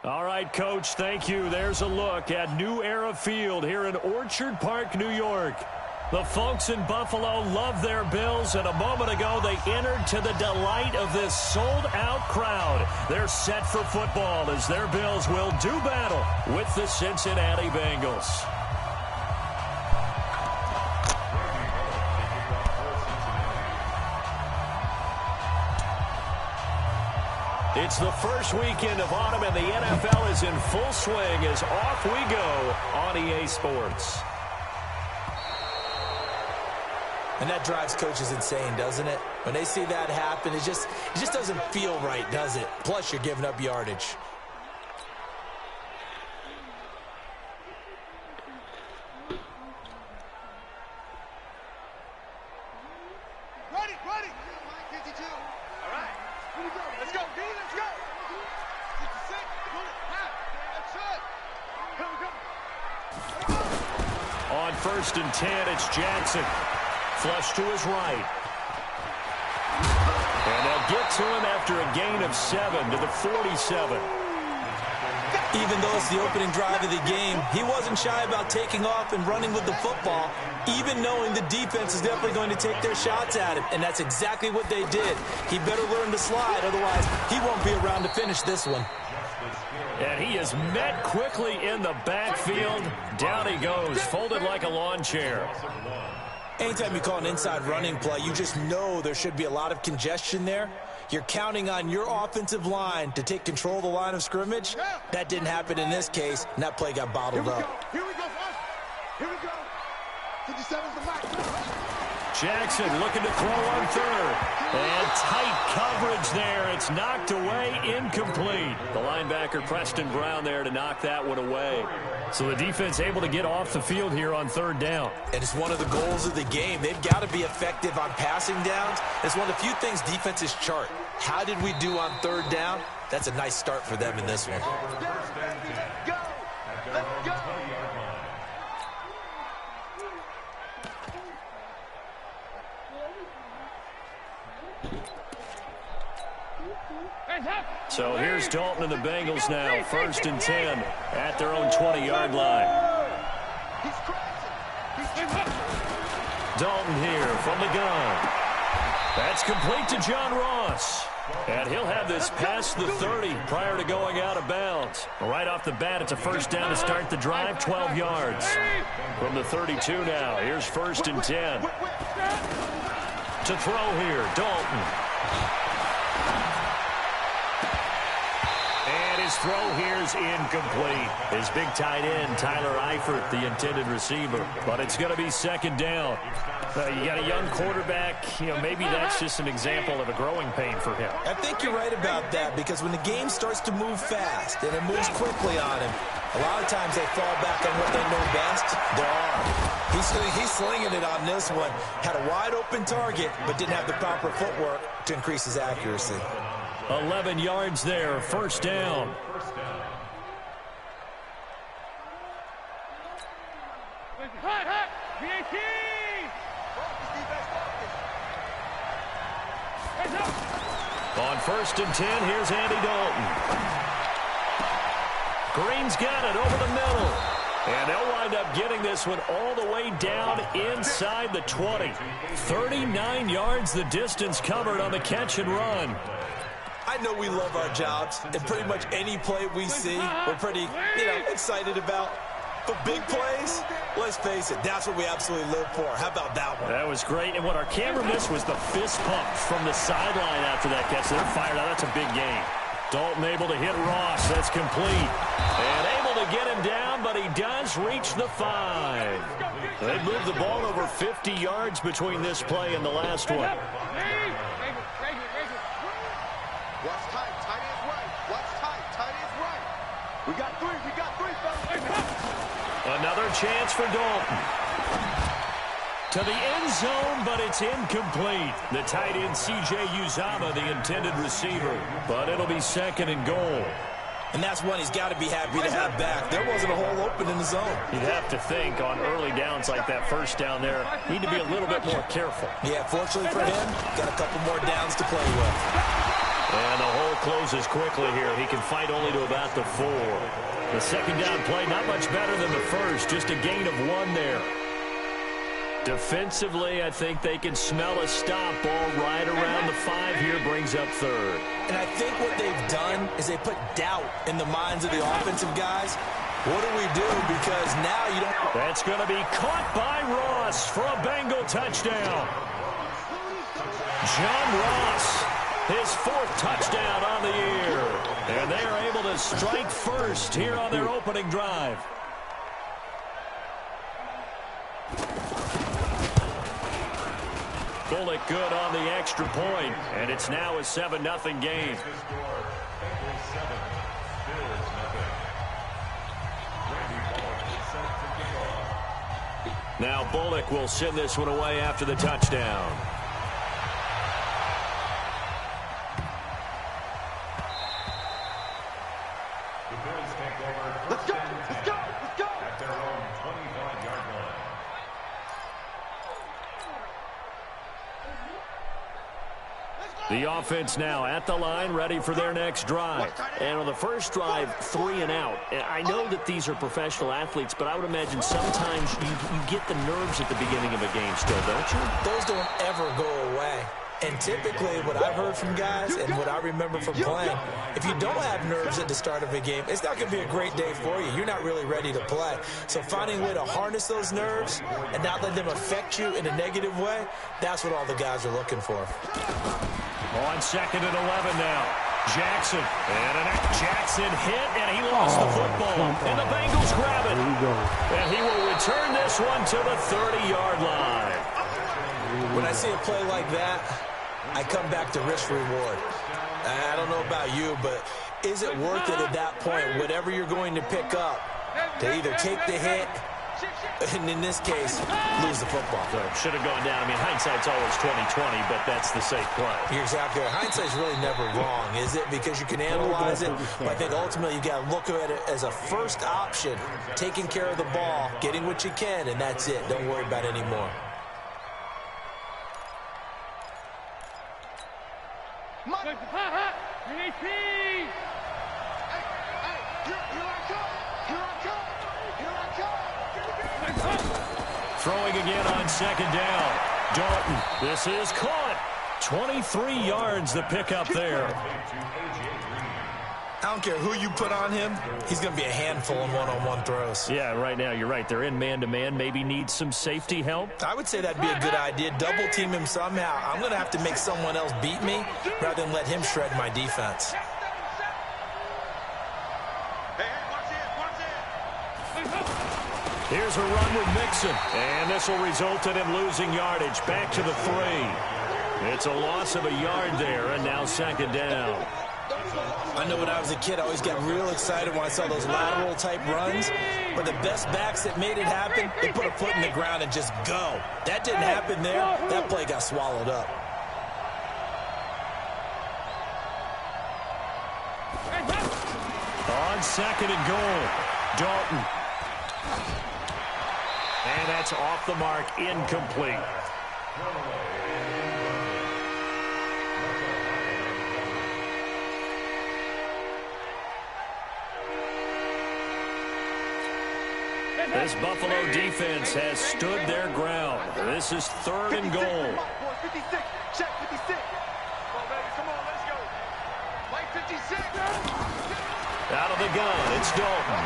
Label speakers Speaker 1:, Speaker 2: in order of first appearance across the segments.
Speaker 1: All right, Coach, thank you. There's a look at New Era Field here in Orchard Park, New York. The folks in Buffalo love their Bills, and a moment ago they entered to the delight of this sold-out crowd. They're set for football as their Bills will do battle with the Cincinnati Bengals. It's the first weekend of autumn, and the NFL is in full swing as off we go on EA Sports.
Speaker 2: And that drives coaches insane, doesn't it? When they see that happen, it just doesn't feel right, does it? Plus, you're giving up yardage.
Speaker 3: Ready. 52. All right. Here we go. Let's go. Let's go. 56. That's it. Here we go.
Speaker 1: On 1st and 10, it's Jackson. Flush to his right. And they'll get to him after a gain of 7 to the 47.
Speaker 2: Even though it's the opening drive of the game, he wasn't shy about taking off and running with the football, even knowing the defense is definitely going to take their shots at him. And that's exactly what they did. He better learn to slide, otherwise he won't be around to finish this one.
Speaker 1: And he is met quickly in the backfield. Down he goes, folded like a lawn chair.
Speaker 2: Anytime you call an inside running play, you just know there should be a lot of congestion there. You're counting on your offensive line to take control of the line of scrimmage. That didn't happen in this case, and that play got bottled up.
Speaker 3: Here we go. 57's the max.
Speaker 1: Jackson looking to throw on 3rd. And tight coverage there. It's knocked away, incomplete. The linebacker, Preston Brown, there to knock that one away. So the defense able to get off the field here on 3rd down.
Speaker 2: And it's one of the goals of the game. They've got to be effective on passing downs. It's one of the few things defenses chart. How did we do on 3rd down? That's a nice start for them in this one.
Speaker 3: Go. Let's go.
Speaker 1: So here's Dalton and the Bengals now. 1st and 10 at their own 20-yard line. Dalton here from the gun. That's complete to John Ross. And he'll have this past the 30 prior to going out of bounds. Right off the bat, it's a 1st down to start the drive, 12 yards. From the 32 now, here's 1st and 10. To throw here, Dalton. His throw here is incomplete. His big tight end, Tyler Eifert, the intended receiver. But it's going to be 2nd down. You got a young quarterback. Maybe that's just an example of a growing pain for him.
Speaker 2: I think you're right about that, because when the game starts to move fast and it moves quickly on him, a lot of times they fall back on what they know best, their arm. He's slinging it on this one. Had a wide open target, but didn't have the proper footwork to increase his accuracy.
Speaker 1: 11 yards there, 1st down. On 1st and 10, here's Andy Dalton. Green's got it over the middle. And they'll wind up getting this one all the way down inside the 20. 39 yards the distance covered on the catch and run.
Speaker 2: I know we love our jobs, and pretty much any play we see, we're pretty, excited about. But big plays, let's face it, that's what we absolutely live for. How about that one?
Speaker 1: That was great. And what our camera missed was the fist pump from the sideline after that catch. They're fired out. That's a big gain. Dalton able to hit Ross. That's complete. And able to get him down, but he does reach the 5. They moved the ball over 50 yards between this play and the last one.
Speaker 3: Watch tight. Tight is right. Watch tight. Tight is right. We got 3. Fellas.
Speaker 1: Another chance for Dalton. To the end zone, but it's incomplete. The tight end, C.J. Uzama, the intended receiver. But it'll be 2nd and goal.
Speaker 2: And that's one he's got to be happy to have back. There wasn't a hole open in the zone.
Speaker 1: You'd have to think on early downs like that 1st down there, need to be a little bit more careful.
Speaker 2: Yeah, fortunately for him, got a couple more downs to play with.
Speaker 1: And the hole closes quickly here. He can fight only to about the 4. The second down play, not much better than the first. Just a gain of 1 there. Defensively, I think they can smell a stop. Ball right around the 5 here, brings up 3rd.
Speaker 2: And I think what they've done is they put doubt in the minds of the offensive guys. What do we do? Because now you don't...
Speaker 1: That's going to be caught by Ross for a Bengal touchdown. John Ross, his 4th touchdown on the year. And they are able to strike first here on their opening drive. Bullock good on the extra point, and it's now a 7-0 game. Now Bullock will send this one away after the touchdown.
Speaker 3: Let's go, let's go, let's go.
Speaker 4: At their own 25-yard line.
Speaker 1: The offense now at the line, ready for their next drive. And on the first drive, 3 and out. I know that these are professional athletes, but I would imagine sometimes you get the nerves at the beginning of a game still, don't you?
Speaker 2: Those don't ever go away. And typically what I've heard from guys and what I remember from playing, if you don't have nerves at the start of a game, it's not going to be a great day for you. You're not really ready to play. So finding a way to harness those nerves and not let them affect you in a negative way, that's what all the guys are looking for.
Speaker 1: On 2nd and 11 now. Jackson. And Jackson hit, and he lost the football. And the Bengals grab it. And he will return this one to the 30-yard line.
Speaker 2: When I see a play like that, I come back to risk-reward. I don't know about you, but is it worth it at that point, whatever you're going to pick up, to either take the hit, and in this case, lose the football?
Speaker 1: So should have gone down. I mean, hindsight's always 20/20, but that's the safe play.
Speaker 2: You're exactly right. Hindsight's really never wrong, is it? Because you can analyze it, but I think ultimately you got to look at it as a first option, taking care of the ball, getting what you can, and that's it. Don't worry about it anymore.
Speaker 1: Throwing again on 2nd down. Dalton, this is caught. 23 yards the pickup there.
Speaker 2: I don't care who you put on him, he's going to be a handful in one-on-one throws.
Speaker 1: Yeah, right now you're right. They're in man-to-man. Maybe need some safety help.
Speaker 2: I would say that'd be a good idea. Double team him somehow. I'm going to have to make someone else beat me rather than let him shred my defense.
Speaker 1: Here's a run with Mixon, and this will result in him losing yardage. Back to the 3. It's a loss of a yard there, and now 2nd down.
Speaker 2: I know when I was a kid, I always got real excited when I saw those lateral-type runs. But the best backs that made it happen, they put a foot in the ground and just go. That didn't happen there. That play got swallowed up.
Speaker 1: On 2nd and goal, Dalton. And that's off the mark, incomplete. This Buffalo defense has stood their ground. This is 3rd and goal.
Speaker 3: 56, check 56. Come on, let's go. Play 56.
Speaker 1: Out of the gun, it's Dalton.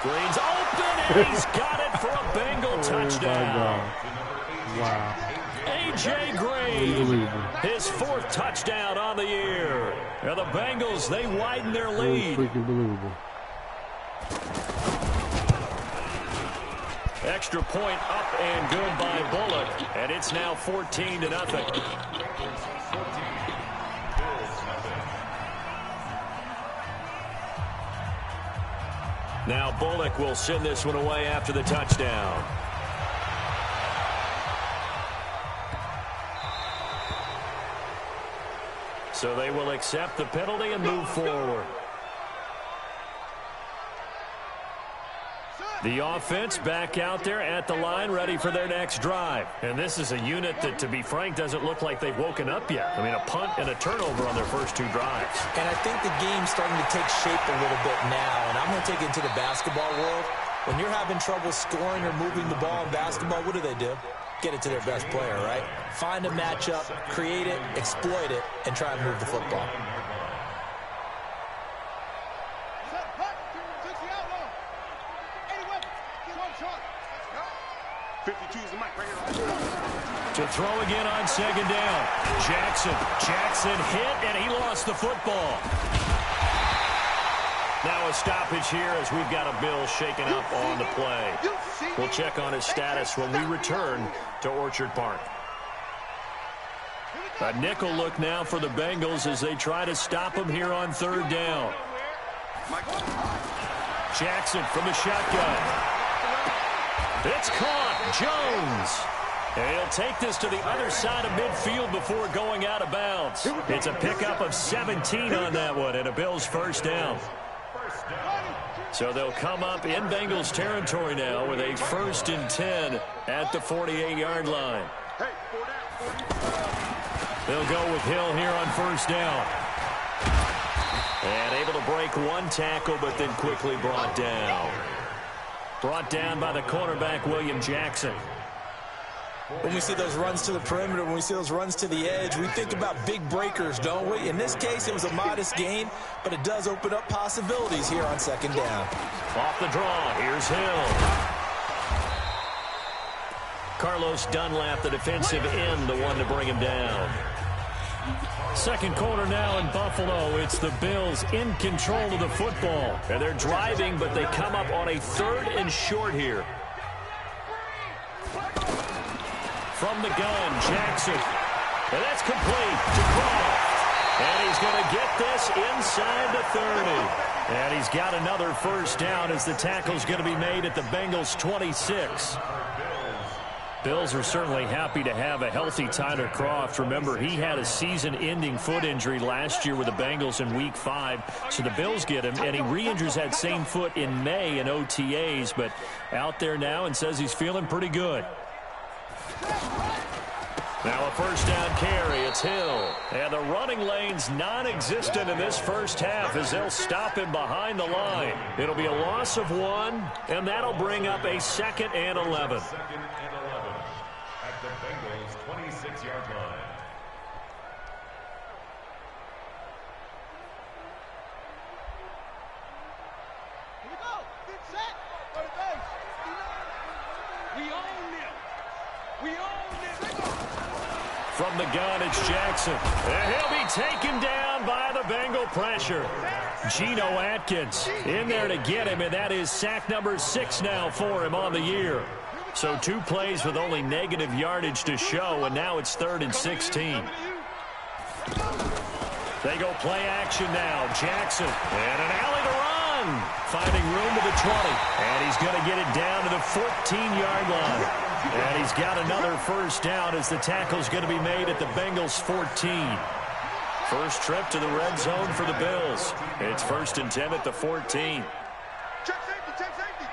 Speaker 1: Green's open, and he's got it for a Bengal touchdown.
Speaker 5: Wow.
Speaker 1: A.J. Green, his 4th touchdown on the year. Now the Bengals, they widen their lead.
Speaker 5: Freaking believable.
Speaker 1: Extra point up and good by Bullock, and it's now 14-0. Now Bullock will send this one away after the touchdown. So they will accept the penalty and move forward. The offense back out there at the line, ready for their next drive. And this is a unit that, to be frank, doesn't look like they've woken up yet. I mean, a punt and a turnover on their first 2 drives.
Speaker 2: And I think the game's starting to take shape a little bit now. And I'm going to take it into the basketball world. When you're having trouble scoring or moving the ball in basketball, what do? Get it to their best player, right? Find a matchup, create it, exploit it, and try and move the football.
Speaker 3: 52 is the mic right here.
Speaker 1: To throw again on second down. Jackson hit, and he lost the football. Now a stoppage here as we've got a Bill shaken up on the play. We'll check on his status when we return to Orchard Park. A nickel look now for the Bengals as they try to stop him here on third down. Jackson from the shotgun. It's caught. Jones. And he'll take this to the other side of midfield before going out of bounds. It's a pickup of 17 on that one and a Bills first down. So they'll come up in Bengals territory now with a 1st and 10 at the 48-yard line. They'll go with Hill here on first down. And able to break one tackle, but then quickly brought down. Brought down by the cornerback, William Jackson.
Speaker 2: When we see those runs to the perimeter, when we see those runs to the edge, we think about big breakers, don't we? In this case, it was a modest gain, but it does open up possibilities here on second down.
Speaker 1: Off the draw, here's Hill. Carlos Dunlap, the defensive end, the one to bring him down. Second quarter now in Buffalo. It's the Bills in control of the football. And they're driving, but they come up on a 3rd and short here. From the gun, Jackson. And that's complete to Croft. And he's going to get this inside the 30. And he's got another first down as the tackle's going to be made at the Bengals 26. Bills are certainly happy to have a healthy Tyler Croft. Remember, he had a season-ending foot injury last year with the Bengals in Week 5. So the Bills get him, and he re-injures that same foot in May in OTAs. But out there now and says he's feeling pretty good. Now a first down carry. It's Hill. And the running lane's non-existent in this first half as they'll stop him behind the line. It'll be a loss of 1, and that'll bring up a 2nd and 11.
Speaker 4: At the Bengals 26-yard line.
Speaker 3: Here we go. Get set. Third base. We own them. We own them.
Speaker 1: From the gun, it's Jackson. And he'll be taken down by the Bengal pressure. Geno Atkins in there to get him, and that is sack number 6 now for him on the year. So 2 plays with only negative yardage to show, and now it's 3rd and 16. They go play action now. Jackson, and an alley to run. Finding room to the 20, and he's going to get it down to the 14-yard line. And he's got another first down as the tackle's going to be made at the Bengals 14. First trip to the red zone for the Bills. It's 1st and 10 at the 14.
Speaker 3: Check safety, check safety.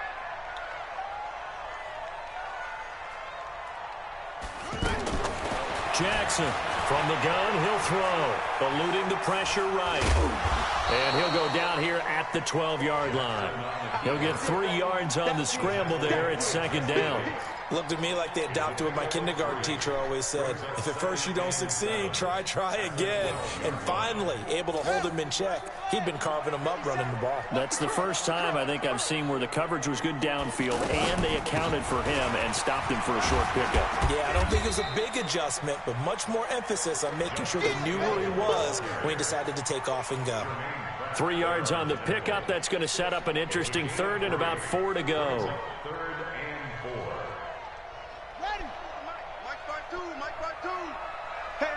Speaker 1: Jackson from the gun, he'll throw. Eluding the pressure right. And he'll go down here at the 12-yard line. He'll get 3 yards on the scramble there at 2nd down.
Speaker 2: Looked at me like they adopted what my kindergarten teacher always said. If at first you don't succeed, try again. And finally, able to hold him in check. He'd been carving him up running the ball.
Speaker 1: That's the first time I think I've seen where the coverage was good downfield and they accounted for him and stopped him for a short pickup.
Speaker 2: Yeah, I don't think it was a big adjustment, but much more emphasis on making sure they knew where he was when he decided to take off and go.
Speaker 1: 3 yards on the pickup. That's going to set up an interesting 3rd and about 4 to go.
Speaker 4: 3rd and 4.
Speaker 3: Ready. Mike part 2, Mike part 2. Hey,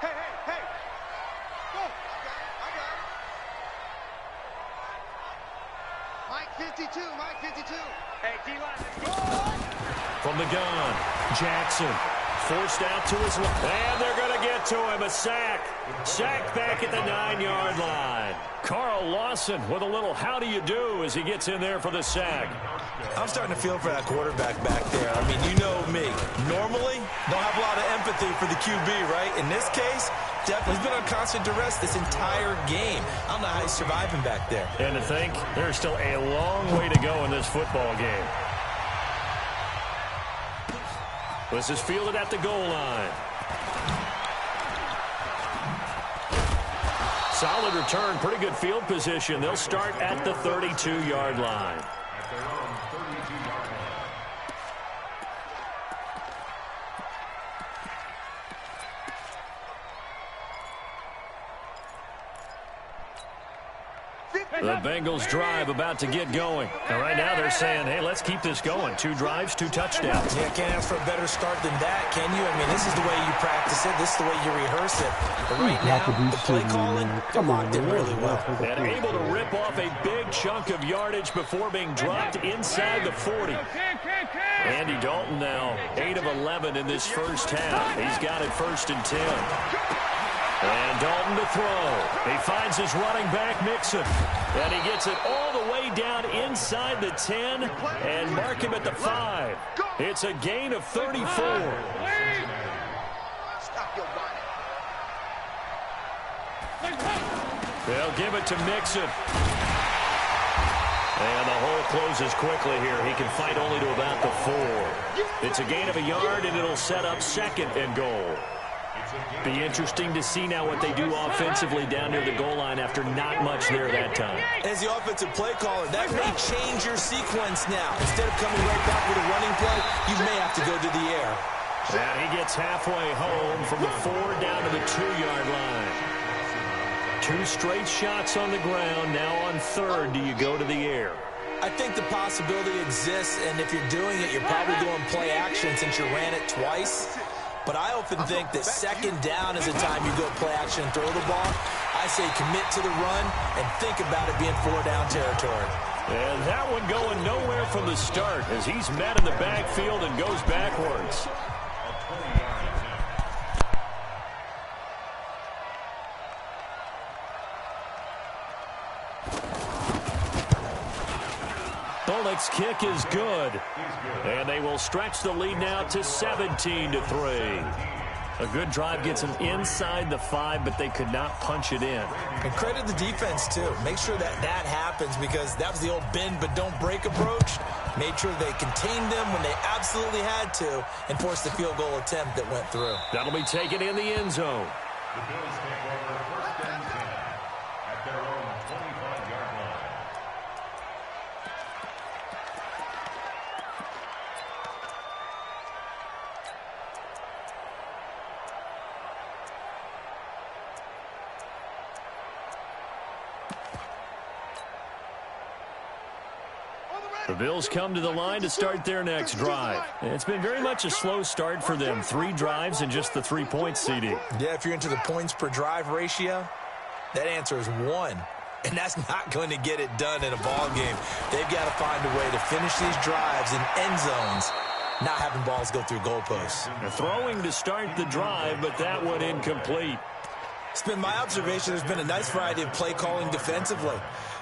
Speaker 3: hey, hey, hey, hey. Go. I got it. Mike 52, Mike 52. Hey, D-line, let's go.
Speaker 1: From the gun, Jackson forced out to his left. And they're going to get to him, a sack. Sacked back at the 9-yard line. Carl Lawson with a little how do you do as he gets in there for the sack.
Speaker 2: I'm starting to feel for that quarterback back there. I mean, you know me. Normally, don't have a lot of empathy for the QB, right? In this case, definitely he's been on constant duress this entire game. I don't know how he's surviving back there.
Speaker 1: And to think, there's still a long way to go in this football game. This is fielded at the goal line. Solid return, pretty good field position. They'll start at the 32-yard line.
Speaker 4: At their own 32-yard line.
Speaker 1: The Bengals drive about to get going. And right now they're saying, hey, let's keep this going. 2 drives, 2 touchdowns.
Speaker 2: Yeah, can't ask for a better start than that, can you? I mean, this is the way you practice it. This is the way you rehearse it. But right now, the play calling, they're locked in really well.
Speaker 1: And able to rip off a big chunk of yardage before being dropped inside the 40. Andy Dalton now 8 of 11 in this first half. He's got it 1st and 10. And Dalton to throw. He finds his running back, Mixon. And he gets it all the way down inside the 10 and mark him at the 5. It's a gain of 34. They'll give it to Mixon. And the hole closes quickly here. He can fight only to about the 4. It's a gain of a yard, and it'll set up 2nd and goal. Be interesting to see now what they do offensively down near the goal line after not much there that time.
Speaker 2: As the offensive play caller, that may change your sequence now. Instead of coming right back with a running play, you may have to go to the air.
Speaker 1: And he gets halfway home from the 4 down to the 2-yard line. 2 straight shots on the ground. Now on 3rd, do you go to the air?
Speaker 2: I think the possibility exists, and if you're doing it, you're probably going play action since you ran it twice. But I often think that 2nd down is the time you go play action and throw the ball. I say commit to the run and think about it being 4-down territory.
Speaker 1: And that one going nowhere from the start as he's met in the backfield and goes backwards. Bullock's kick is good. And they will stretch the lead now to 17-3. A good drive gets them inside the 5, but they could not punch it in.
Speaker 2: And credit the defense, too. Make sure that that happens because that was the old bend but don't break approach. Made sure they contained them when they absolutely had to and forced the field goal attempt that went through.
Speaker 1: That'll be taken in the end zone.
Speaker 4: The Bills take over 1st and 10 at their own 25-yard line.
Speaker 1: The Bills come to the line to start their next drive. It's been very much a slow start for them. 3 drives and just the 3 points, CD.
Speaker 2: Yeah, if you're into the points per drive ratio, that answer is 1. And that's not going to get it done in a ball game. They've got to find a way to finish these drives in end zones, not having balls go through goalposts.
Speaker 1: Throwing to start the drive, but that one incomplete.
Speaker 2: It's been my observation there's been a nice variety of play calling defensively.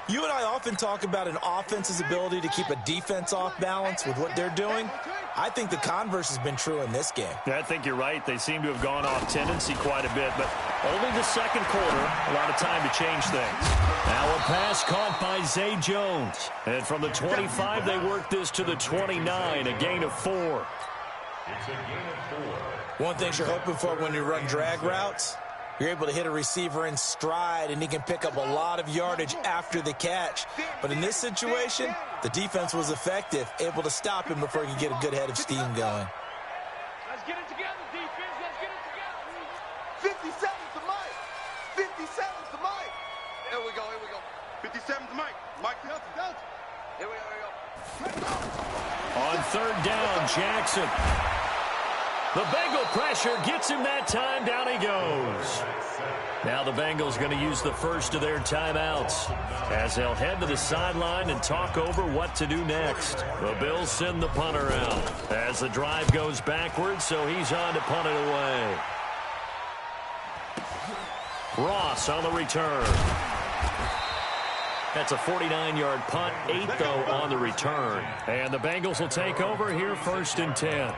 Speaker 2: You and I often talk about an offense's ability to keep a defense off balance with what they're doing. I think the converse has been true in this game.
Speaker 1: Yeah, I think you're right. They seem to have gone off tendency quite a bit, but only the 2nd quarter, a lot of time to change things. Now a pass caught by Zay Jones. And from the 25, they work this to the 29, a gain of 4.
Speaker 4: It's a gain of 4.
Speaker 2: One thing you're hoping for when you run drag routes, you're able to hit a receiver in stride, and he can pick up a lot of yardage after the catch. But in this situation, the defense was effective, able to stop him before he could get a good head of steam going.
Speaker 3: Let's get it together, defense. Let's get it together. 57's the Mike. 57's the Mike. Here we go. 57's the Mike. Mike Delta. Here we go.
Speaker 1: On 3rd down, Jackson. The Bengal pressure gets him that time. Down he goes. Now the Bengals going to use the first of their timeouts as they'll head to the sideline and talk over what to do next. The Bills send the punter out as the drive goes backwards, so he's on to punt it away. Ross on the return. That's a 49-yard punt, 8 though on the return. And the Bengals will take over here, 1st and 10.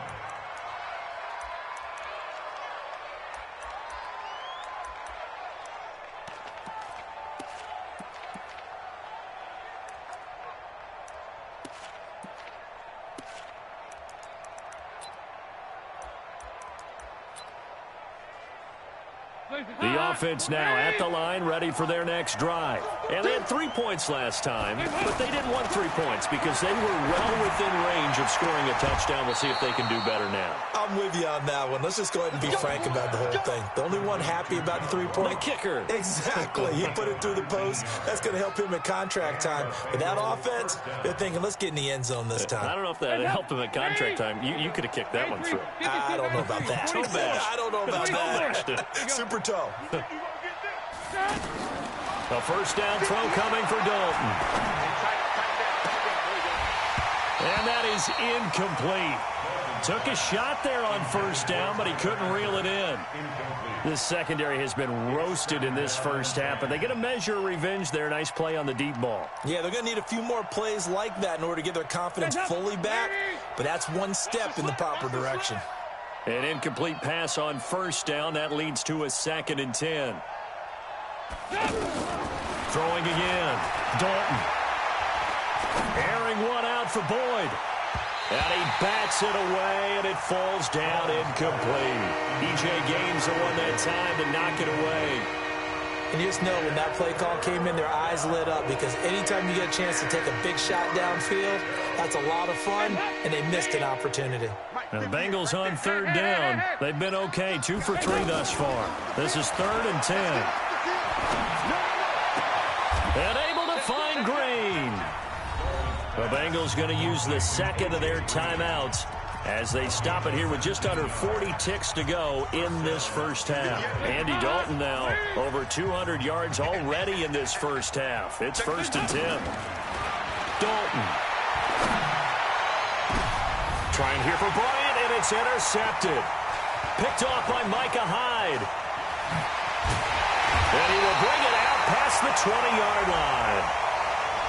Speaker 1: The offense now at the line, ready for their next drive. And they had 3 points last time, but they didn't want 3 points because they were well within range of scoring a touchdown. We'll see if they can do better now.
Speaker 2: I'm with you on that one. Let's just go ahead and be frank about the whole thing. The only one happy about the 3-point.
Speaker 1: The kicker.
Speaker 2: Exactly. He put it through the post. That's going to help him at contract time. But that offense, they're thinking, let's get in the end zone this time.
Speaker 1: I don't know if that helped him at contract time. You could have kicked that one through.
Speaker 2: I don't know about that.
Speaker 1: Toe bash.
Speaker 2: I don't know about that. Super toe.
Speaker 1: A first down throw coming for Dalton. And that is incomplete. Took a shot there on first down, but he couldn't reel it in. This secondary has been roasted in this first half, but they get a measure of revenge there. Nice play on the deep ball.
Speaker 2: Yeah, they're going to need a few more plays like that in order to get their confidence fully back, but that's one step in the proper direction.
Speaker 1: An incomplete pass on first down. That leads to a 2nd and 10. Throwing again. Dalton. Airing one out for Boyd. And he bats it away, and it falls down incomplete. E.J. Gaines the one that time to knock it away.
Speaker 2: And you just know when that play call came in, their eyes lit up because anytime you get a chance to take a big shot downfield, that's a lot of fun, and they missed an opportunity.
Speaker 1: Now the Bengals on 3rd down. They've been okay, 2 for 3 thus far. This is 3rd and 10. And able to find Green. The Bengals going to use the 2nd of their timeouts as they stop it here with just under 40 ticks to go in this first half. Andy Dalton now over 200 yards already in this first half. It's 1st and 10. Dalton. Trying here for Bryant, and it's intercepted. Picked off by Micah Hyde. And he will bring it out past the 20-yard line.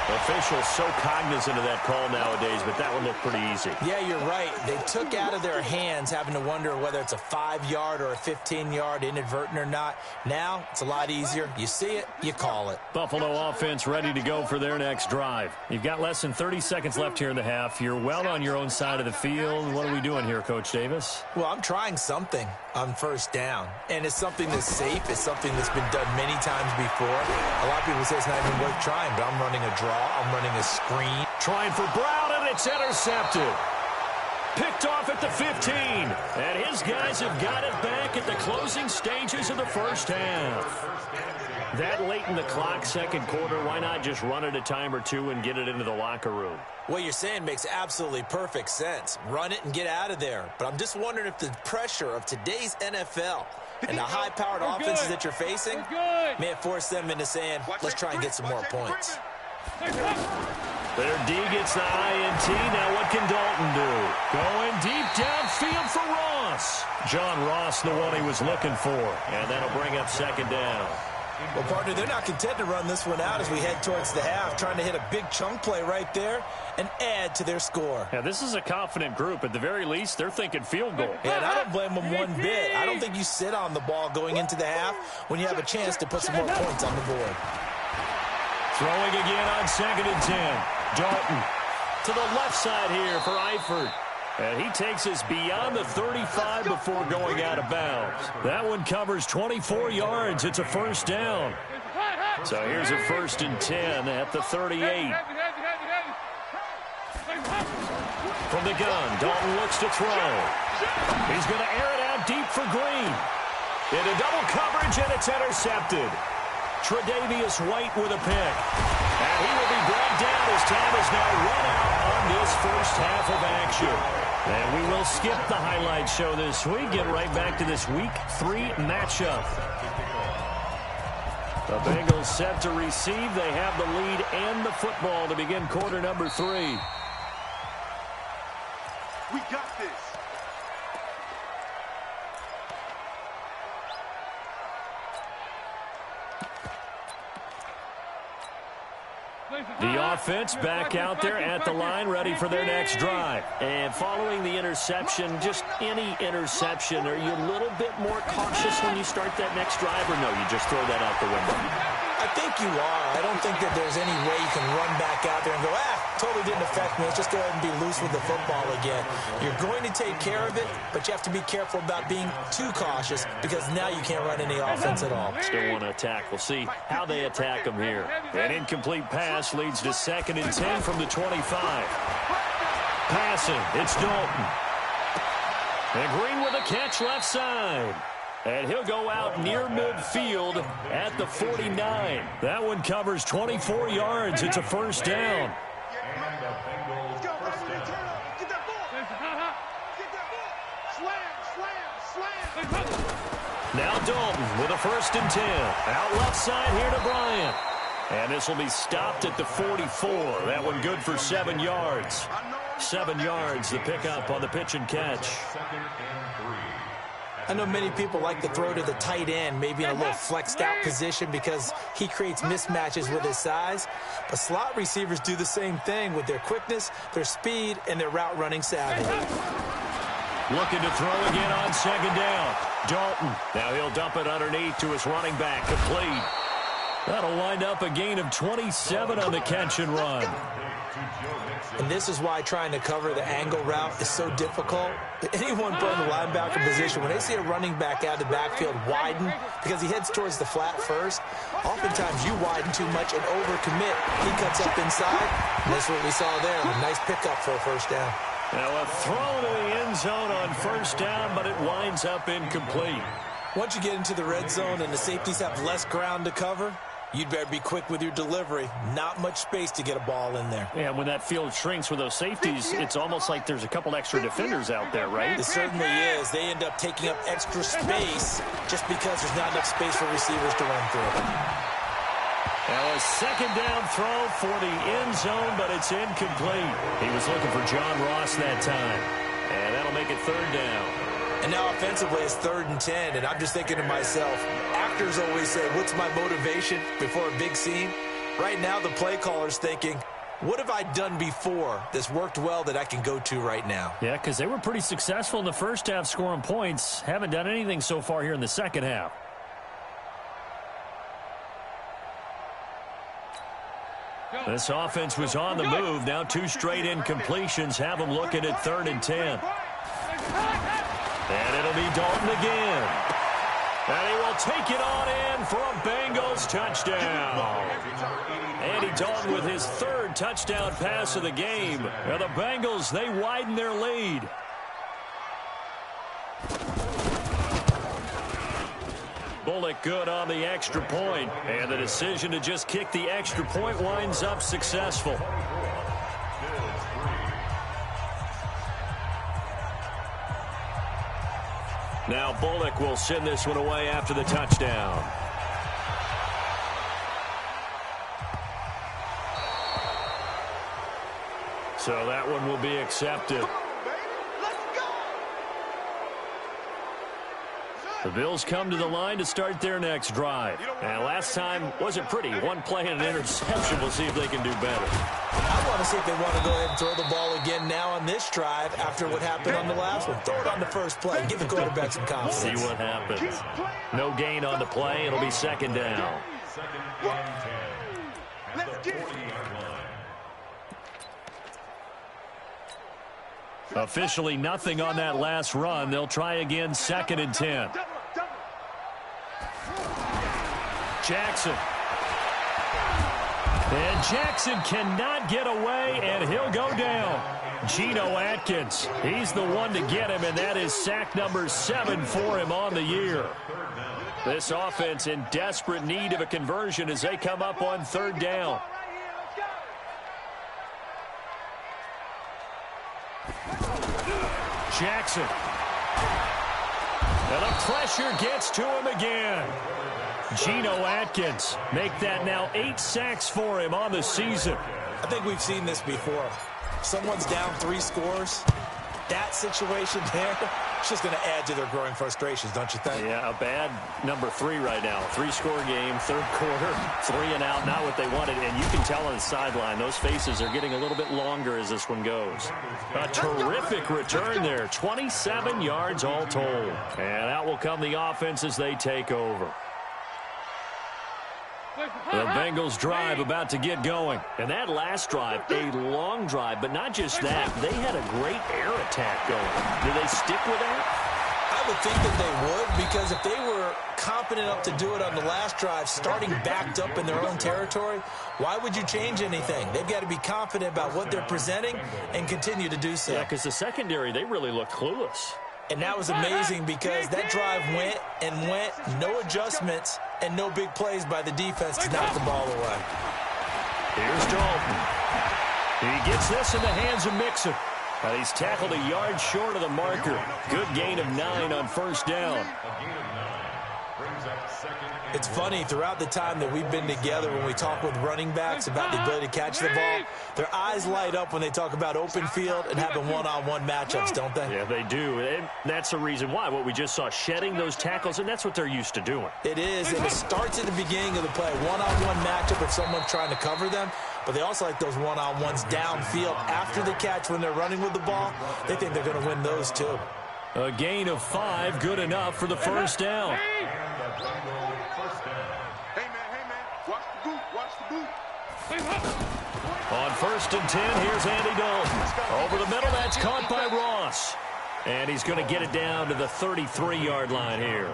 Speaker 1: Officials so cognizant of that call nowadays, but that one looked pretty easy.
Speaker 2: Yeah, you're right. They took out of their hands having to wonder whether it's a 5-yard or a 15-yard inadvertent or not. Now, it's a lot easier. You see it, you call it.
Speaker 1: Buffalo offense ready to go for their next drive. You've got less than 30 seconds left here in the half. You're well on your own side of the field. What are we doing here, Coach Davis?
Speaker 2: Well, I'm trying something on first down, and it's something that's safe. It's something that's been done many times before. A lot of people say it's not even worth trying, but I'm running a draw. I'm running a screen.
Speaker 1: Trying for Brown, and it's intercepted. Picked off at the 15. And his guys have got it back at the closing stages of the first half. That late in the clock, 2nd quarter, why not just run it a time or two and get it into the locker room?
Speaker 2: What you're saying makes absolutely perfect sense. Run it and get out of there. But I'm just wondering if the pressure of today's NFL and the high-powered offenses that you're facing may have forced them into saying, let's try and get some more points.
Speaker 1: Their D gets the INT. Now what can Dalton do? Going deep downfield for Ross. John Ross, the one he was looking for. And that'll bring up 2nd down.
Speaker 2: Well, partner, they're not content to run this one out as we head towards the half, trying to hit a big chunk play right there and add to their score.
Speaker 1: Yeah, this is a confident group. At the very least, they're thinking field goal.
Speaker 2: Yeah, and I don't blame them one bit. I don't think you sit on the ball going into the half when you have a chance to put some more points on the board.
Speaker 1: Throwing again on 2nd and 10. Dalton to the left side here for Eifert. And he takes us beyond the 35 before going out of bounds. That one covers 24 yards. It's a first down. So here's a 1st and 10 at the 38. From the gun, Dalton looks to throw. He's going to air it out deep for Green. Into double coverage, and it's intercepted. Tre'Davious White with a pick. And he will be brought down as time is now run out on this first half of action. And we will skip the highlight show this week. Get right back to this Week 3 matchup. The Bengals set to receive. They have the lead and the football to begin quarter number 3.
Speaker 3: We got this.
Speaker 1: The offense back out there at the line, ready for their next drive. And following the interception, just any interception, are you a little bit more cautious when you start that next drive, or no, you just throw that out the window?
Speaker 2: I think you are. I don't think that there's any way you can run back out there and go, totally didn't affect me. Let's just go ahead and be loose with the football again. You're going to take care of it, but you have to be careful about being too cautious because now you can't run any offense at all.
Speaker 1: Still want to attack. We'll see how they attack them here. An incomplete pass leads to 2nd and 10 from the 25. Passing, it's Dalton. And Green with a catch left side. And he'll go out near midfield at the 49. That one covers 24 yards. It's a first down. Now Dalton with a 1st and 10. Out left side here to Bryant. And this will be stopped at the 44. That one good for 7 yards. 7 yards, the pickup on the pitch and catch.
Speaker 2: I know many people like to throw to the tight end, maybe in a little flexed out position because he creates mismatches with his size. But slot receivers do the same thing with their quickness, their speed, and their route running savvy.
Speaker 1: Looking to throw again on 2nd down. Dalton. Now he'll dump it underneath to his running back. Complete. That'll wind up a gain of 27 on the catch and run.
Speaker 2: And this is why trying to cover the angle route is so difficult. Anyone put in the linebacker position, when they see a running back out of the backfield widen because he heads towards the flat first, oftentimes you widen too much and overcommit. He cuts up inside, and that's what we saw there. A nice pickup for a first down.
Speaker 1: Now a throw to the end zone on 1st down, but it winds up incomplete.
Speaker 2: Once you get into the red zone and the safeties have less ground to cover, you'd better be quick with your delivery. Not much space to get a ball in there.
Speaker 1: Yeah, when that field shrinks with those safeties, it's almost like there's a couple extra defenders out there, right?
Speaker 2: It certainly is. They end up taking up extra space just because there's not enough space for receivers to run through.
Speaker 1: Now a 2nd down throw for the end zone, but it's incomplete. He was looking for John Ross that time. And that'll make it 3rd down.
Speaker 2: And now offensively it's 3rd and 10, and I'm just thinking to myself, actors always say, what's my motivation before a big scene? Right now the play caller's thinking, what have I done before that's worked well that I can go to right now?
Speaker 1: Yeah, because they were pretty successful in the first half scoring points. Haven't done anything so far here in the second half. This offense was on the move. Now 2 straight incompletions have them looking at 3rd and 10. And it'll be Dalton again. And he will take it on in for a Bengals touchdown. Andy Dalton with his 3rd touchdown pass of the game. And the Bengals, they widen their lead. Bullock good on the extra point. And the decision to just kick the extra point winds up successful. Now Bullock will send this one away after the touchdown. So that one will be accepted. The Bills come to the line to start their next drive. And last time wasn't pretty. One play and an interception. We'll see if they can do better.
Speaker 2: I want to see if they want to go ahead and throw the ball again now on this drive after what happened on the last one. Throw it on the first play. Give the quarterback some confidence.
Speaker 1: See what happens. No gain on the play. It'll be 2nd down. Officially nothing on that last run. They'll try again, 2nd and 10. Jackson. And Jackson cannot get away, and he'll go down. Geno Atkins, he's the one to get him, and that is sack number 7 for him on the year. This offense in desperate need of a conversion as they come up on 3rd down. Jackson. And the pressure gets to him again. Geno Atkins make that now 8 sacks for him on the season.
Speaker 2: I think we've seen this before. Someone's down 3 scores. that situation there, it's just going to add to their growing frustrations, don't you think?
Speaker 1: Yeah, a bad number 3 right now. 3-score game, third quarter, 3 and out, not what they wanted. And you can tell on the sideline, those faces are getting a little bit longer as this one goes. A terrific return there, 27 yards all told. And out will come the offense as they take over. The Bengals drive about to get going. And that last drive, a long drive, but not just that. They had a great air attack going. Do they stick with that?
Speaker 2: I would think that they would, because if they were confident enough to do it on the last drive, starting backed up in their own territory, why would you change anything? They've got to be confident about what they're presenting and continue to do so.
Speaker 1: Yeah, because the secondary, they really looked clueless.
Speaker 2: And that was amazing because that drive went and went, no adjustments, and no big plays by the defense to knock the ball away.
Speaker 1: Here's Dalton. He gets this in the hands of Mixon. He's tackled a yard short of the marker. Good gain of 9 on first down.
Speaker 2: It's funny, throughout the time that we've been together, when we talk with running backs about the ability to catch the ball, their eyes light up when they talk about open field and having one-on-one matchups, don't they?
Speaker 1: Yeah, they do. And that's the reason why. What we just saw, shedding those tackles, and that's what they're used to doing.
Speaker 2: It is, and it starts at the beginning of the play. One-on-one matchup if someone's trying to cover them, but they also like those one-on-ones downfield after the catch when they're running with the ball. They think they're going to win those too.
Speaker 1: A gain of 5, good enough for the first down. On first and 10, here's Andy Dalton. Over the middle, that's caught by Ross. And he's going to get it down to the 33-yard line here.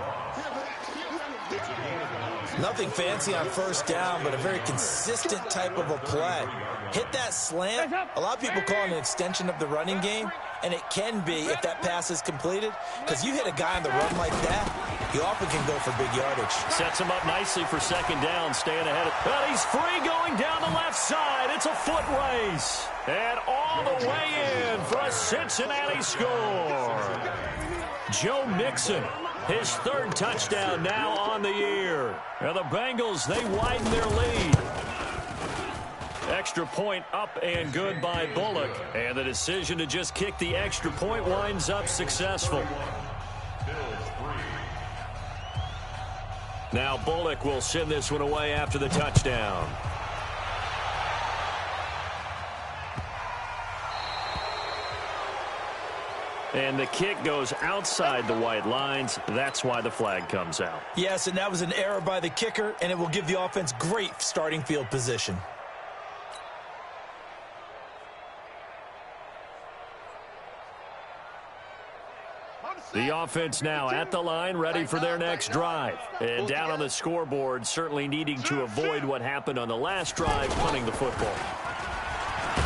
Speaker 2: Nothing fancy on first down, but a very consistent type of a play. Hit that slant. A lot of people call it an extension of the running game, and it can be if that pass is completed, because you hit a guy on the run like that, you often can go for big yardage.
Speaker 1: Sets him up nicely for second down, staying ahead. But he's free going down the left side. It's a foot race. And all the way in for a Cincinnati score. Joe Mixon, his third touchdown now on the year. Now the Bengals, they widen their lead. Extra point up and good by Bullock. And the decision to just kick the extra point winds up successful. Now Bullock will send this one away after the touchdown. And the kick goes outside the white lines. That's why the flag comes out.
Speaker 2: Yes, and that was an error by the kicker, and it will give the offense great starting field position.
Speaker 1: The offense now at the line, ready for their next drive. And down on the scoreboard, certainly needing to avoid what happened on the last drive, punting the football.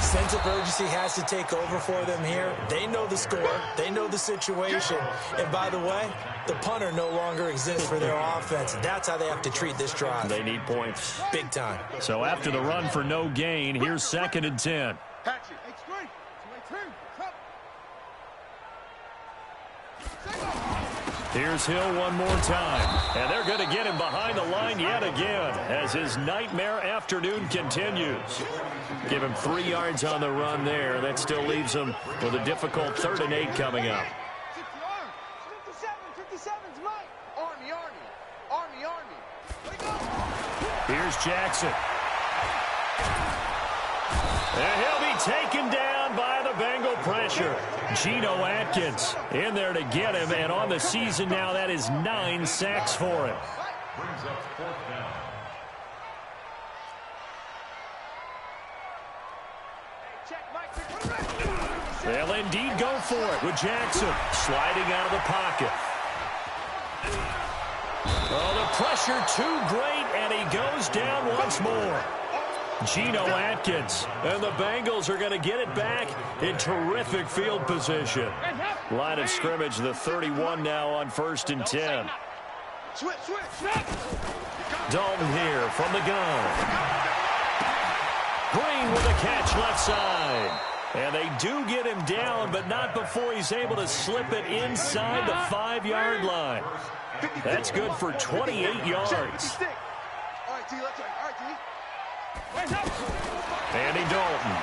Speaker 2: Sense of urgency has to take over for them here. They know the score. They know the situation. And by the way, the punter no longer exists for their offense. That's how they have to treat this drive.
Speaker 1: They need points.
Speaker 2: Big time.
Speaker 1: So after the run for no gain, here's second and 10. Here's Hill one more time. And they're going to get him behind the line yet again as his nightmare afternoon continues. Give him 3 yards on the run there. That still leaves him with a difficult 3rd and 8 coming up.
Speaker 3: 57's Mike. Army.
Speaker 1: Here's Jackson. And he'll be taken down by the Bengal pressure. Geno Atkins in there to get him, and on the season now, that is 9 sacks for him. They'll indeed go for it with Jackson sliding out of the pocket. Oh, the pressure too great, and he goes down once more. Geno Atkins, and the Bengals are going to get it back in terrific field position. Line of scrimmage, the 31 now on 1st and 10. Dalton here from the gun. Green with a catch left side. And they do get him down, but not before he's able to slip it inside the 5-yard line. That's good for 28 yards. Andy Dalton.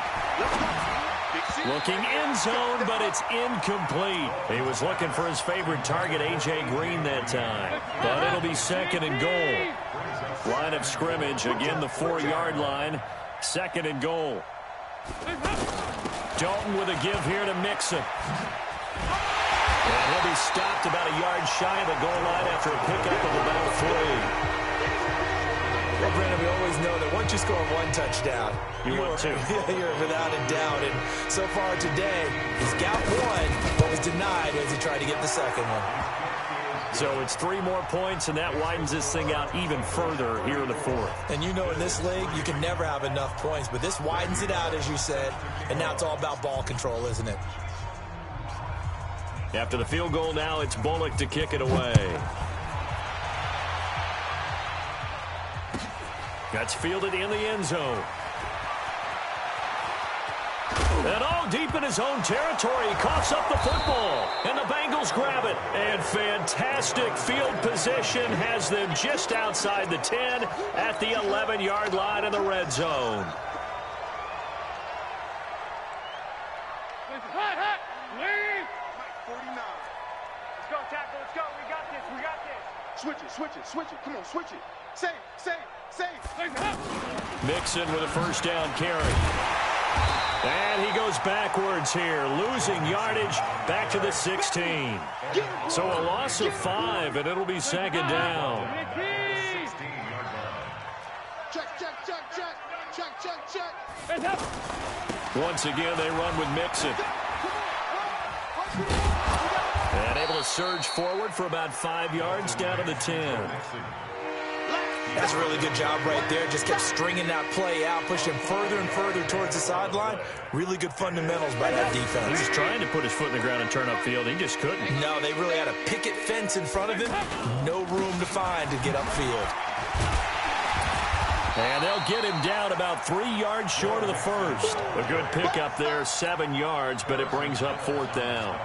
Speaker 1: Looking end zone, but it's incomplete. He was looking for his favorite target, A.J. Green, that time. But it'll be second and goal. Line of scrimmage, again the 4-yard line. Second and goal. Dalton with a give here to Mixon. And he'll be stopped about a yard shy of the goal line after a pickup of about 3.
Speaker 2: Well, Brandon, we always know that once you score one touchdown,
Speaker 1: you're
Speaker 2: without a doubt. And so far today, he's got one, but was denied as he tried to get the second one.
Speaker 1: So it's 3 more points, and that widens this thing out even further here in the 4th.
Speaker 2: And you know in this league, you can never have enough points, but this widens it out, as you said, and now it's all about ball control, isn't it?
Speaker 1: After the field goal now, it's Bullock to kick it away. That's fielded in the end zone. And all deep in his own territory, he coughs up the football. And the Bengals grab it. And fantastic field position has them just outside the 10 at the 11-yard line in the red zone.
Speaker 3: Leave. 49. Let's go, tackle. Let's go. We got this. We got this. Switch it. Come on, switch it. Save.
Speaker 1: Mixon with a first down carry. And he goes backwards here, losing yardage back to the 16. So a loss of 5, and it'll be second down.
Speaker 3: Check.
Speaker 1: Once again, they run with Mixon. And able to surge forward for about 5 yards down to the 10.
Speaker 2: That's a really good job right there. Just kept stringing that play out, pushing further and further towards the sideline. Really good fundamentals by that defense.
Speaker 1: He was trying to put his foot in the ground and turn upfield. He just couldn't.
Speaker 2: No, they really had a picket fence in front of him. No room to find to get upfield.
Speaker 1: And they'll get him down about 3 yards short of the first. A good pickup there, 7 yards, but it brings up 4th down.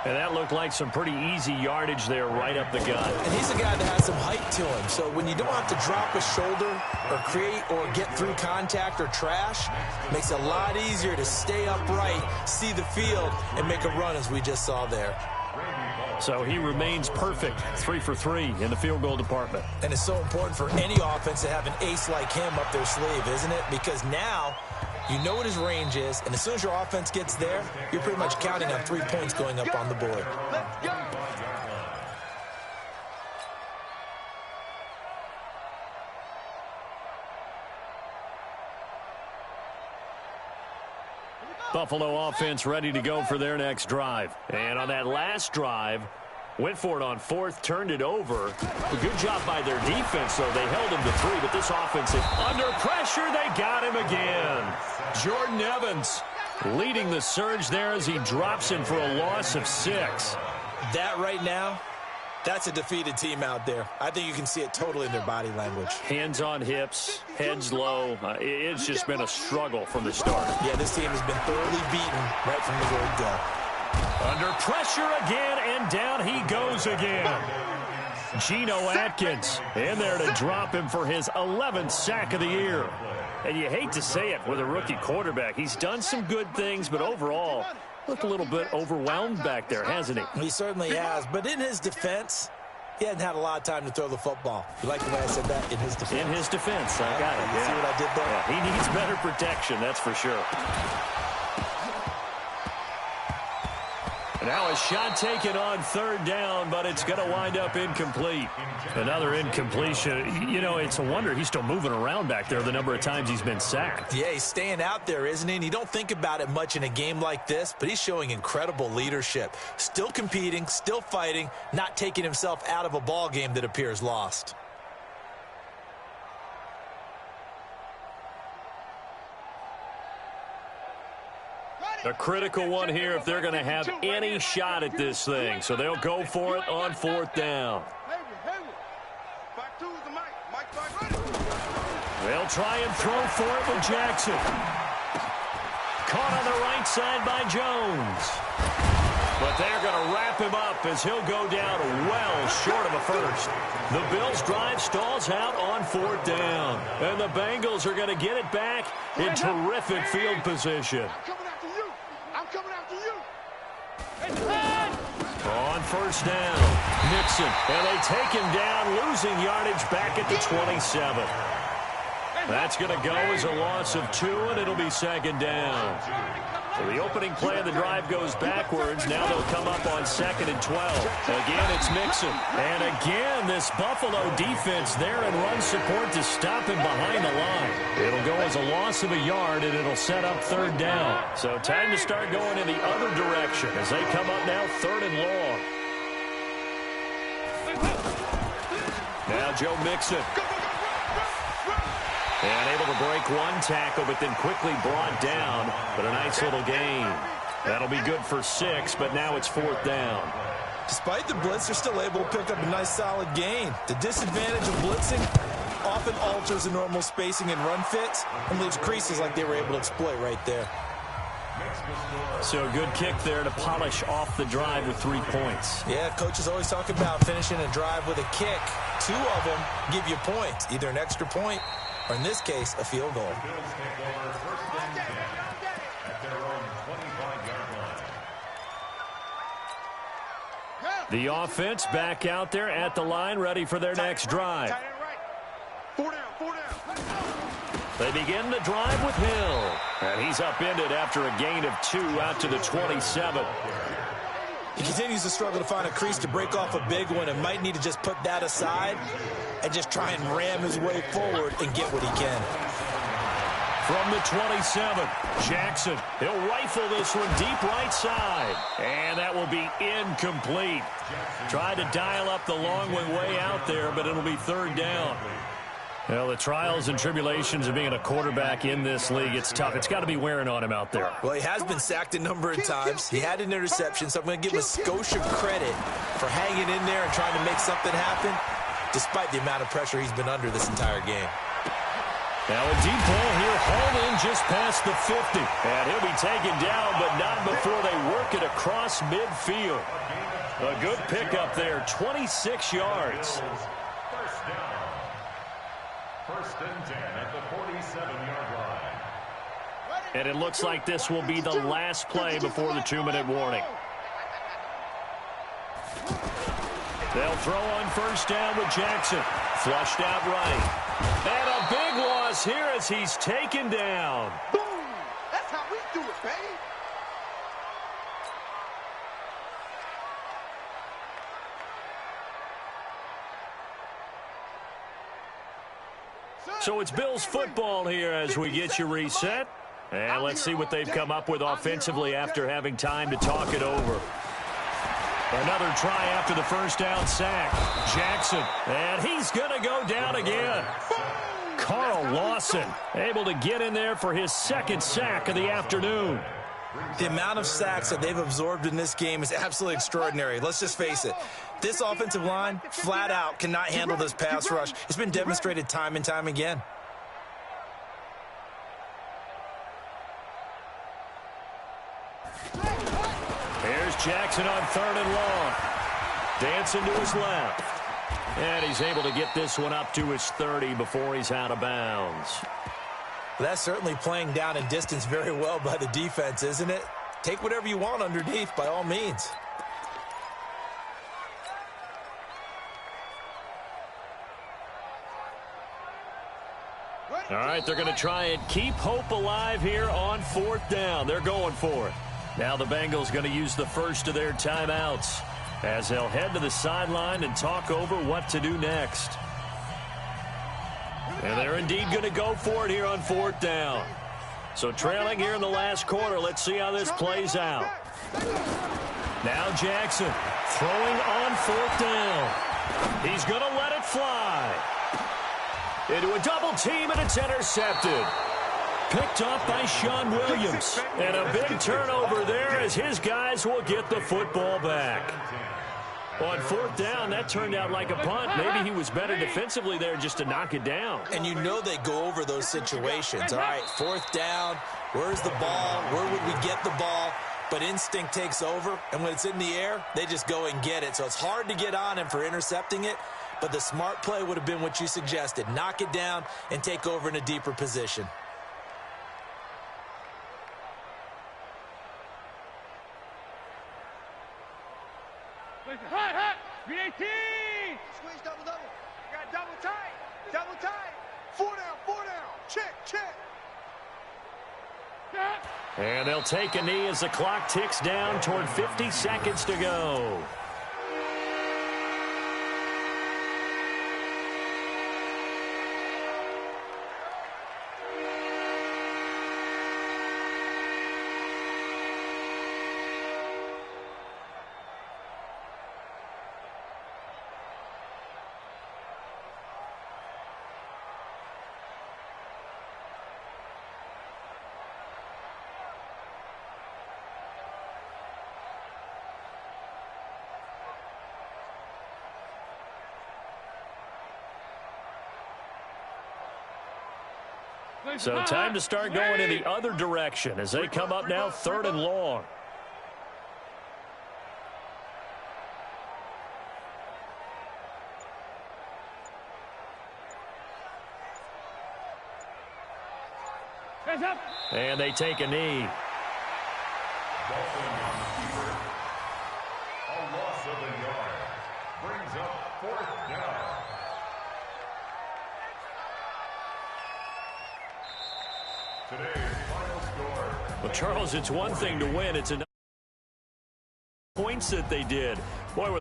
Speaker 1: And that looked like some pretty easy yardage there right up the gut.
Speaker 2: And he's a guy that has some height to him. So when you don't have to drop a shoulder or create or get through contact or trash, makes it a lot easier to stay upright, see the field, and make a run as we just saw there.
Speaker 1: So he remains perfect, 3 for 3 in the field goal department.
Speaker 2: And it's so important for any offense to have an ace like him up their sleeve, isn't it? Because now you know what his range is, and as soon as your offense gets there, you're pretty much counting on 3 points going up on the board.
Speaker 3: Let's go.
Speaker 1: Buffalo offense ready to go for their next drive. And on that last drive, went for it on 4th, turned it over. A good job by their defense, though. They held him to 3, but this offense is under pressure. They got him again. Jordan Evans leading the surge there as he drops him for a loss of 6.
Speaker 2: That right now, that's a defeated team out there. I think you can see it totally in their body language.
Speaker 1: Hands on hips, heads low. It's just been a struggle from the start.
Speaker 2: Yeah, this team has been thoroughly beaten right from the word go.
Speaker 1: Under pressure again, and down he goes again. Geno Atkins in there to drop him for his 11th sack of the year. And you hate to say it with a rookie quarterback. He's done some good things, but overall, looked a little bit overwhelmed back there, hasn't he?
Speaker 2: He certainly has, but in his defense, he hasn't had a lot of time to throw the football. You like the way I said that? In his defense.
Speaker 1: In his defense, I got it.
Speaker 2: You see what I did there?
Speaker 1: Yeah, he needs better protection, that's for sure. Now a shot taken on 3rd down, but it's going to wind up incomplete. Another incompletion. You know, it's a wonder he's still moving around back there the number of times he's been sacked.
Speaker 2: Yeah, he's staying out there, isn't he? And you don't think about it much in a game like this, but he's showing incredible leadership. Still competing, still fighting, not taking himself out of a ball game that appears lost.
Speaker 1: A critical one here if they're going to have any shot at this thing. So they'll go for it on 4th down. They'll try and throw for it with Jackson. Caught on the right side by Jones. But they're going to wrap him up as he'll go down well short of a first. The Bills' drive stalls out on 4th down. And the Bengals are going to get it back in terrific field position. On first down, Mixon, and they take him down, losing yardage back at the 27. That's going to go as a loss of 2, and it'll be second down. So the opening play of the drive goes backwards. Now they'll come up on 2nd and 12. Again, it's Mixon. And again, this Buffalo defense there in run support to stop him behind the line. It'll go as a loss of a yard, and it'll set up 3rd down. So time to start going in the other direction as they come up now 3rd and long. Now Joe Mixon. And able to break one tackle, but then quickly brought down. But a nice little gain. That'll be good for 6, but now it's 4th down.
Speaker 2: Despite the blitz, they're still able to pick up a nice solid gain. The disadvantage of blitzing often alters the normal spacing and run fits and leaves creases like they were able to exploit right there.
Speaker 1: So a good kick there to polish off the drive with 3 points.
Speaker 2: Yeah, coaches always talk about finishing a drive with a kick. 2 of them give you points, either an extra point or, in this case, a field goal.
Speaker 1: The offense back out there at the line, ready for their next drive.
Speaker 3: 4 down.
Speaker 1: They begin the drive with Hill. And he's upended after a gain of 2 out to the 27.
Speaker 2: He continues to struggle to find a crease to break off a big one and might need to just put that aside and just try and ram his way forward and get what he can.
Speaker 1: From the 27, Jackson. He'll rifle this one deep right side. And that will be incomplete. Tried to dial up the long one way out there, but it'll be 3rd down. Well, the trials and tribulations of being a quarterback in this league, it's tough. It's got to be wearing on him out there.
Speaker 2: Well, he has been sacked a number of times. He had an interception, so I'm going to give him a skosh of credit for hanging in there and trying to make something happen, despite the amount of pressure he's been under this entire game.
Speaker 1: Now a deep ball here, hauled in just past the 50. And he'll be taken down, but not before they work it across midfield. A good pickup there, 26 yards.
Speaker 4: First and 10 at the 47-yard line.
Speaker 1: And it looks like this will be the last play before the 2-minute warning. They'll throw on first down with Jackson. Flushed out right. And a big loss here as he's taken down.
Speaker 3: Boom! That's how we do it, baby.
Speaker 1: So it's Bills football here as we get you reset. And let's see what they've come up with offensively after having time to talk it over. Another try after the first down sack. Jackson, and he's going to go down again. Carl Lawson able to get in there for his 2nd sack of the afternoon.
Speaker 2: The amount of sacks that they've absorbed in this game is absolutely extraordinary. Let's just face it. This offensive line, flat out, cannot handle this pass rush. It's been demonstrated time and time again.
Speaker 1: Here's Jackson on 3rd and long. Dancing to his left. And he's able to get this one up to his 30 before he's out of bounds.
Speaker 2: That's certainly playing down and distance very well by the defense, isn't it? Take whatever you want underneath, by all means.
Speaker 1: All right, they're going to try and keep hope alive here on 4th down. They're going for it. Now the Bengals going to use the first of their timeouts as they'll head to the sideline and talk over what to do next. And they're indeed going to go for it here on 4th down. So trailing here in the last quarter, let's see how this plays out. Now Jackson throwing on 4th down. He's going to let it fly. Into a double team, and it's intercepted. Picked off by Sean Williams. And a big turnover there as his guys will get the football back. On 4th down, that turned out like a punt. Maybe he was better defensively there just to knock it down.
Speaker 2: And you know they go over those situations. All right, 4th down, where's the ball? Where would we get the ball? But instinct takes over, and when it's in the air, they just go and get it. So it's hard to get on him for intercepting it, but the smart play would have been what you suggested. Knock it down and take over in a deeper position.
Speaker 5: Hot. Green 18.
Speaker 3: Squeeze double. You got double tight. 4 down. Check.
Speaker 1: And they'll take a knee as the clock ticks down toward 50 seconds to go. So time to start going in the other direction as they come up now 3rd and long. And they take a knee.
Speaker 4: A loss of a yard. Brings up 4th down. Today's final score.
Speaker 1: Well, Charles, it's one thing to win. It's another points that they did. Boy,